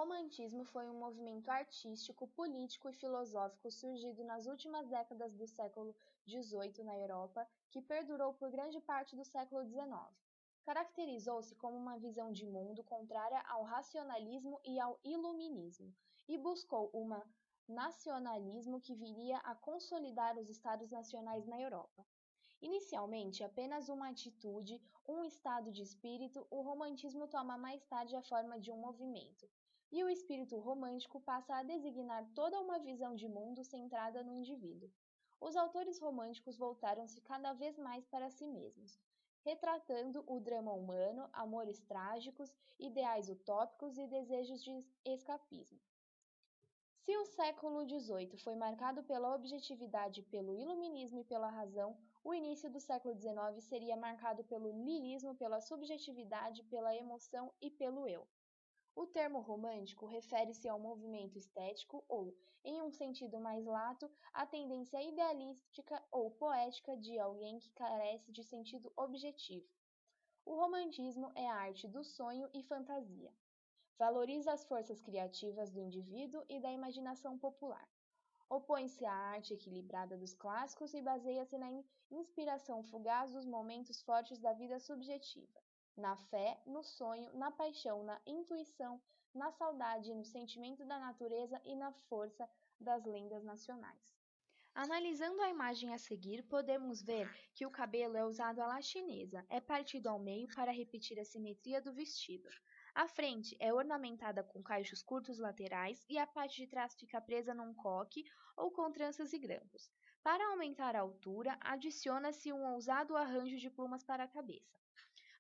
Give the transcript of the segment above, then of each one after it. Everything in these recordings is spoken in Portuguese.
romantismo foi um movimento artístico, político e filosófico surgido nas últimas décadas do século XVIII na Europa, que perdurou por grande parte do século XIX. Caracterizou-se como uma visão de mundo contrária ao racionalismo e ao iluminismo, e buscou um nacionalismo que viria a consolidar os Estados nacionais na Europa. Inicialmente apenas uma atitude, um estado de espírito, o romantismo toma mais tarde a forma de um movimento, e o espírito romântico passa a designar toda uma visão de mundo centrada no indivíduo. Os autores românticos voltaram-se cada vez mais para si mesmos, retratando o drama humano, amores trágicos, ideais utópicos e desejos de escapismo. Se o século XVIII foi marcado pela objetividade, pelo iluminismo e pela razão, o início do século XIX seria marcado pelo niilismo, pela subjetividade, pela emoção e pelo eu. O termo romântico refere-se ao movimento estético ou, em um sentido mais lato, à tendência idealística ou poética de alguém que carece de sentido objetivo. O romantismo é a arte do sonho e fantasia. Valoriza as forças criativas do indivíduo e da imaginação popular. Opõe-se à arte equilibrada dos clássicos e baseia-se na inspiração fugaz dos momentos fortes da vida subjetiva, na fé, no sonho, na paixão, na intuição, na saudade, no sentimento da natureza e na força das lendas nacionais. Analisando a imagem a seguir, podemos ver que o cabelo é usado à la chinesa, é partido ao meio para repetir a simetria do vestido. A frente é ornamentada com cachos curtos laterais e a parte de trás fica presa num coque ou com tranças e grampos. Para aumentar a altura, adiciona-se um ousado arranjo de plumas para a cabeça.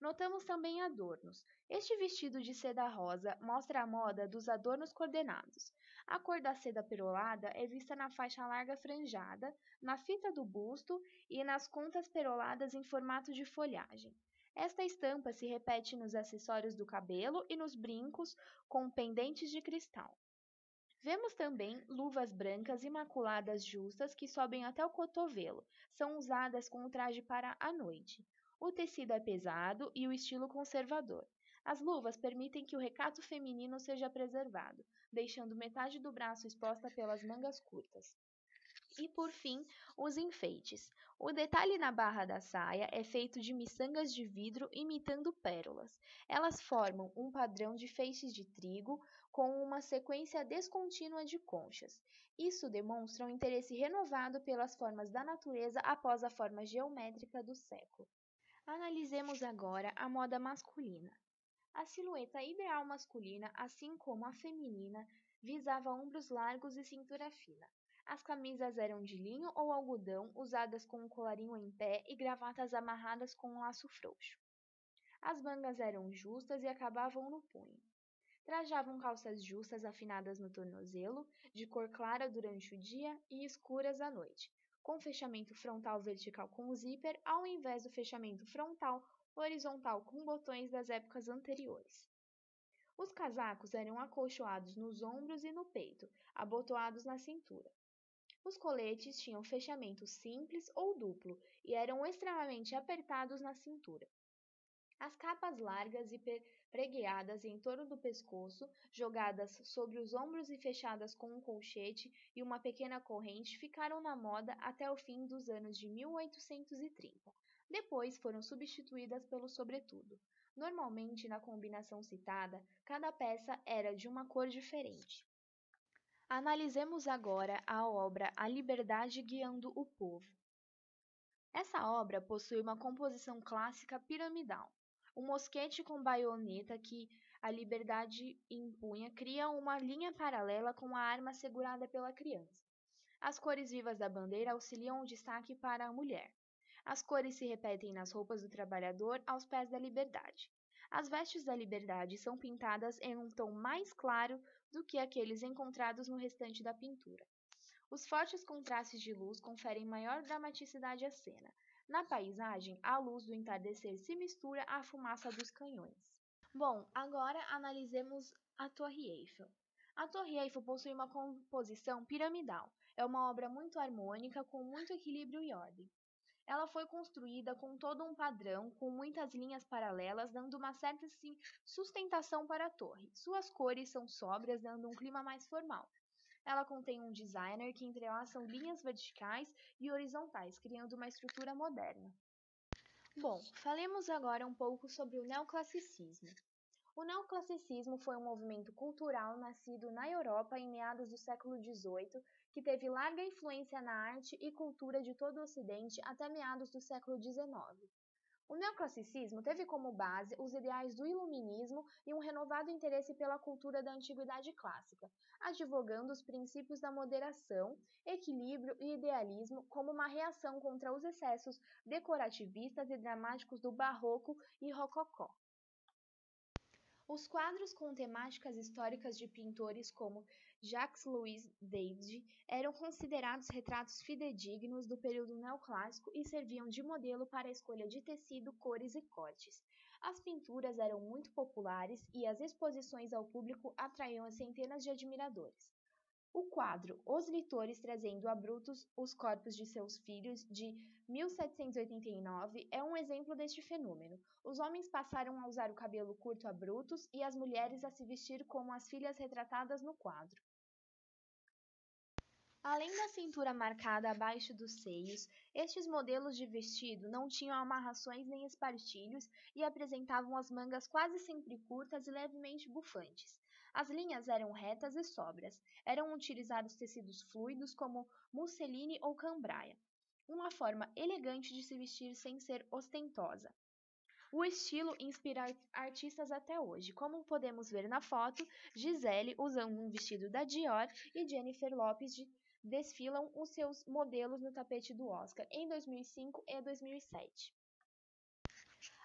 Notamos também adornos. Este vestido de seda rosa mostra a moda dos adornos coordenados. A cor da seda perolada é vista na faixa larga franjada, na fita do busto e nas contas peroladas em formato de folhagem. Esta estampa se repete nos acessórios do cabelo e nos brincos com pendentes de cristal. Vemos também luvas brancas imaculadas justas que sobem até o cotovelo. São usadas com o traje para a noite. O tecido é pesado e o estilo conservador. As luvas permitem que o recato feminino seja preservado, deixando metade do braço exposta pelas mangas curtas. E por fim, os enfeites. O detalhe na barra da saia é feito de miçangas de vidro imitando pérolas. Elas formam um padrão de feixes de trigo com uma sequência descontínua de conchas. Isso demonstra um interesse renovado pelas formas da natureza após a forma geométrica do século. Analisemos agora a moda masculina. A silhueta ideal masculina, assim como a feminina, visava ombros largos e cintura fina. As camisas eram de linho ou algodão, usadas com um colarinho em pé e gravatas amarradas com um laço frouxo. As mangas eram justas e acabavam no punho. Trajavam calças justas afinadas no tornozelo, de cor clara durante o dia e escuras à noite, com fechamento frontal vertical com zíper, ao invés do fechamento frontal horizontal com botões das épocas anteriores. Os casacos eram acolchoados nos ombros e no peito, abotoados na cintura. Os coletes tinham fechamento simples ou duplo e eram extremamente apertados na cintura. As capas largas e pregueadas em torno do pescoço, jogadas sobre os ombros e fechadas com um colchete e uma pequena corrente, ficaram na moda até o fim dos anos de 1830. Depois foram substituídas pelo sobretudo. Normalmente, na combinação citada, cada peça era de uma cor diferente. Analisemos agora a obra A Liberdade Guiando o Povo. Essa obra possui uma composição clássica piramidal. O mosquete com baioneta que a liberdade empunha cria uma linha paralela com a arma segurada pela criança. As cores vivas da bandeira auxiliam o destaque para a mulher. As cores se repetem nas roupas do trabalhador aos pés da liberdade. As vestes da liberdade são pintadas em um tom mais claro do que aqueles encontrados no restante da pintura. Os fortes contrastes de luz conferem maior dramaticidade à cena. Na paisagem, a luz do entardecer se mistura à fumaça dos canhões. Bom, agora analisemos a Torre Eiffel. A Torre Eiffel possui uma composição piramidal. É uma obra muito harmônica, com muito equilíbrio e ordem. Ela foi construída com todo um padrão, com muitas linhas paralelas, dando uma certa sustentação para a torre. Suas cores são sóbrias, dando um clima mais formal. Ela contém um designer que entrelaça linhas verticais e horizontais, criando uma estrutura moderna. Bom, falemos agora um pouco sobre o neoclassicismo. O neoclassicismo foi um movimento cultural nascido na Europa em meados do século XVIII, que teve larga influência na arte e cultura de todo o Ocidente até meados do século XIX. O neoclassicismo teve como base os ideais do iluminismo e um renovado interesse pela cultura da antiguidade clássica, advogando os princípios da moderação, equilíbrio e idealismo como uma reação contra os excessos decorativistas e dramáticos do barroco e rococó. Os quadros com temáticas históricas de pintores como Jacques-Louis David eram considerados retratos fidedignos do período neoclássico e serviam de modelo para a escolha de tecido, cores e cortes. As pinturas eram muito populares e as exposições ao público atraíam centenas de admiradores. O quadro Os Litores Trazendo a Brutus os Corpos de Seus Filhos, de 1789, é um exemplo deste fenômeno. Os homens passaram a usar o cabelo curto a Brutus e as mulheres a se vestir como as filhas retratadas no quadro. Além da cintura marcada abaixo dos seios, estes modelos de vestido não tinham amarrações nem espartilhos e apresentavam as mangas quase sempre curtas e levemente bufantes. As linhas eram retas e sóbrias. Eram utilizados tecidos fluidos como musseline ou cambraia, uma forma elegante de se vestir sem ser ostentosa. O estilo inspira artistas até hoje, como podemos ver na foto, Gisele usando um vestido da Dior e Jennifer Lopez desfilam os seus modelos no tapete do Oscar em 2005 e 2007.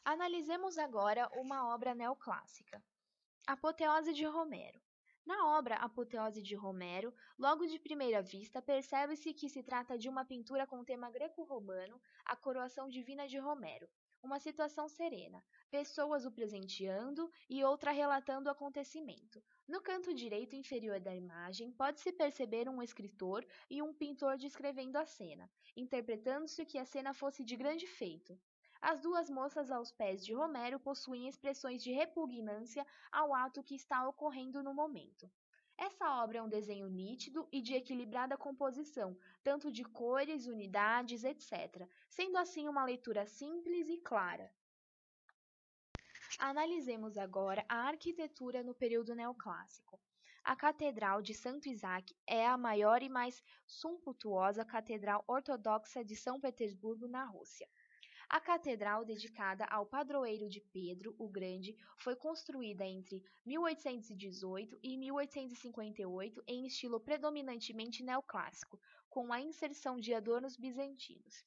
Analisemos agora uma obra neoclássica. Apoteose de Romero. Na obra Apoteose de Romero, logo de primeira vista, percebe-se que se trata de uma pintura com tema greco-romano, a coroação divina de Romero, uma situação serena, pessoas o presenteando e outra relatando o acontecimento. No canto direito inferior da imagem, pode-se perceber um escritor e um pintor descrevendo a cena, interpretando-se que a cena fosse de grande feito. As duas moças aos pés de Romero possuem expressões de repugnância ao ato que está ocorrendo no momento. Essa obra é um desenho nítido e de equilibrada composição, tanto de cores, unidades, etc., sendo assim uma leitura simples e clara. Analisemos agora a arquitetura no período neoclássico. A Catedral de Santo Isaac é a maior e mais suntuosa catedral ortodoxa de São Petersburgo, na Rússia. A catedral, dedicada ao padroeiro de Pedro o Grande, foi construída entre 1818 e 1858 em estilo predominantemente neoclássico, com a inserção de adornos bizantinos.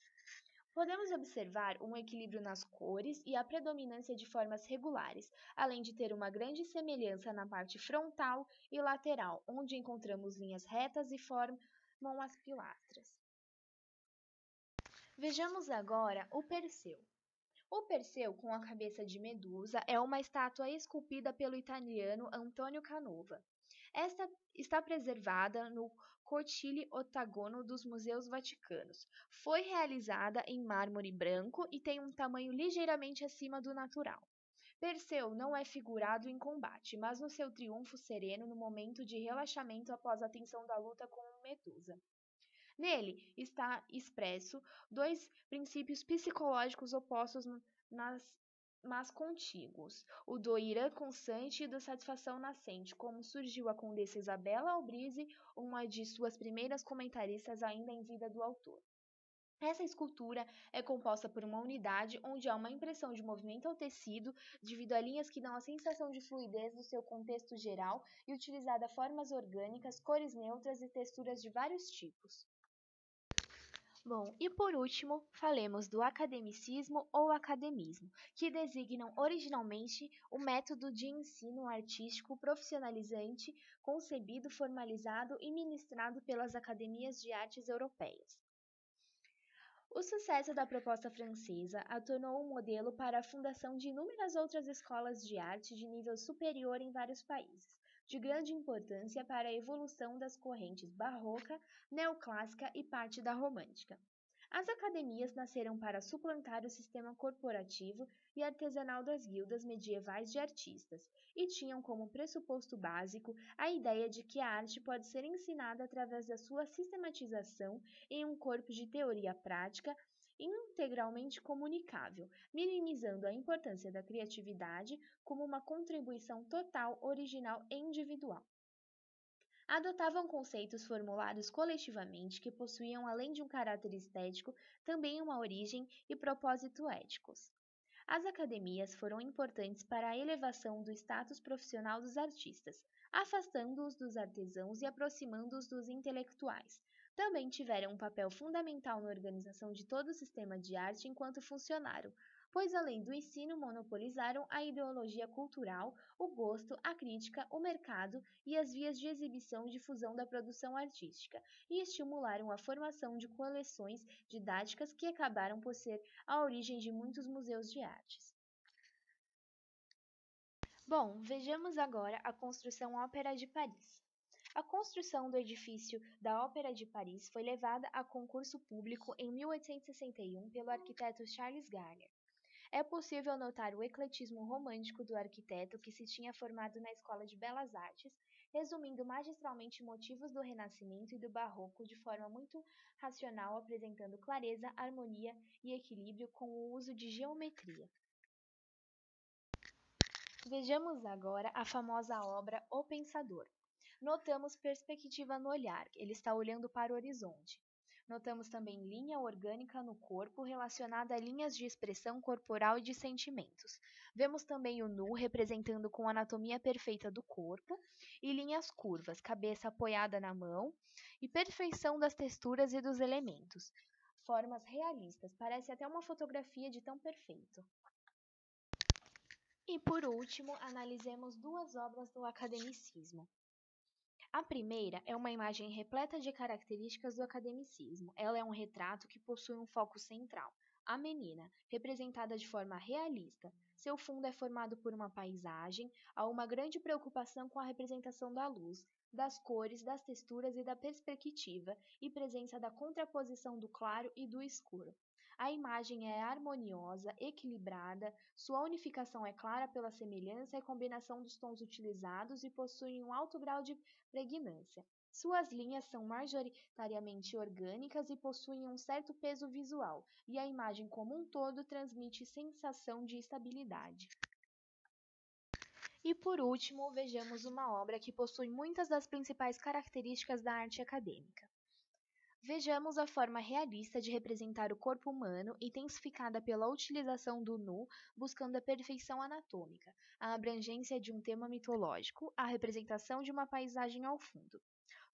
Podemos observar um equilíbrio nas cores e a predominância de formas regulares, além de ter uma grande semelhança na parte frontal e lateral, onde encontramos linhas retas e formam as pilastras. Vejamos agora o Perseu. O Perseu, com a cabeça de Medusa, é uma estátua esculpida pelo italiano Antonio Canova. Esta está preservada no Cortile Ottagono dos Museus Vaticanos. Foi realizada em mármore branco e tem um tamanho ligeiramente acima do natural. Perseu não é figurado em combate, mas no seu triunfo sereno no momento de relaxamento após a tensão da luta com Medusa. Nele está expresso dois princípios psicológicos opostos, mas contíguos: o do ira constante e da satisfação nascente, como surgiu a Condessa Isabella Albrise, uma de suas primeiras comentaristas ainda em vida do autor. Essa escultura é composta por uma unidade onde há uma impressão de movimento ao tecido, devido a linhas que dão a sensação de fluidez do seu contexto geral e utilizada formas orgânicas, cores neutras e texturas de vários tipos. Bom, e por último, falemos do academicismo ou academismo, que designam originalmente o método de ensino artístico profissionalizante concebido, formalizado e ministrado pelas academias de artes europeias. O sucesso da proposta francesa a tornou um modelo para a fundação de inúmeras outras escolas de arte de nível superior em vários países, de grande importância para a evolução das correntes barroca, neoclássica e parte da romântica. As academias nasceram para suplantar o sistema corporativo e artesanal das guildas medievais de artistas, e tinham como pressuposto básico a ideia de que a arte pode ser ensinada através da sua sistematização em um corpo de teoria prática integralmente comunicável, minimizando a importância da criatividade como uma contribuição total, original e individual. Adotavam conceitos formulados coletivamente que possuíam, além de um caráter estético, também uma origem e propósito éticos. As academias foram importantes para a elevação do status profissional dos artistas, afastando-os dos artesãos e aproximando-os dos intelectuais. Também tiveram um papel fundamental na organização de todo o sistema de arte enquanto funcionaram, pois além do ensino monopolizaram a ideologia cultural, o gosto, a crítica, o mercado e as vias de exibição e difusão da produção artística, e estimularam a formação de coleções didáticas que acabaram por ser a origem de muitos museus de artes. Bom, vejamos agora a construção Ópera de Paris. A construção do edifício da Ópera de Paris foi levada a concurso público em 1861 pelo arquiteto Charles Garnier. É possível notar o ecletismo romântico do arquiteto que se tinha formado na Escola de Belas Artes, resumindo magistralmente motivos do Renascimento e do Barroco de forma muito racional, apresentando clareza, harmonia e equilíbrio com o uso de geometria. Vejamos agora a famosa obra O Pensador. Notamos perspectiva no olhar, ele está olhando para o horizonte. Notamos também linha orgânica no corpo relacionada a linhas de expressão corporal e de sentimentos. Vemos também o nu representando com a anatomia perfeita do corpo e linhas curvas, cabeça apoiada na mão e perfeição das texturas e dos elementos. Formas realistas, parece até uma fotografia de tão perfeito. E por último, analisemos duas obras do academicismo. A primeira é uma imagem repleta de características do academicismo. Ela é um retrato que possui um foco central, a menina, representada de forma realista. Seu fundo é formado por uma paisagem, há uma grande preocupação com a representação da luz, das cores, das texturas e da perspectiva, e presença da contraposição do claro e do escuro. A imagem é harmoniosa, equilibrada, sua unificação é clara pela semelhança e combinação dos tons utilizados e possui um alto grau de pregnância. Suas linhas são majoritariamente orgânicas e possuem um certo peso visual, e a imagem como um todo transmite sensação de estabilidade. E por último, vejamos uma obra que possui muitas das principais características da arte acadêmica. Vejamos a forma realista de representar o corpo humano, intensificada pela utilização do nu, buscando a perfeição anatômica, a abrangência de um tema mitológico, a representação de uma paisagem ao fundo.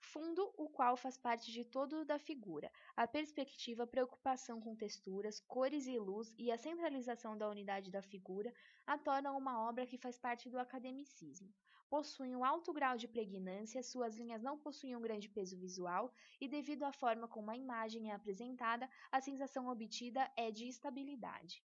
Fundo, o qual faz parte de todo da figura, a perspectiva, preocupação com texturas, cores e luz e a centralização da unidade da figura a tornam uma obra que faz parte do academicismo. Possui um alto grau de pregnância, suas linhas não possuem um grande peso visual e, devido à forma como a imagem é apresentada, a sensação obtida é de estabilidade.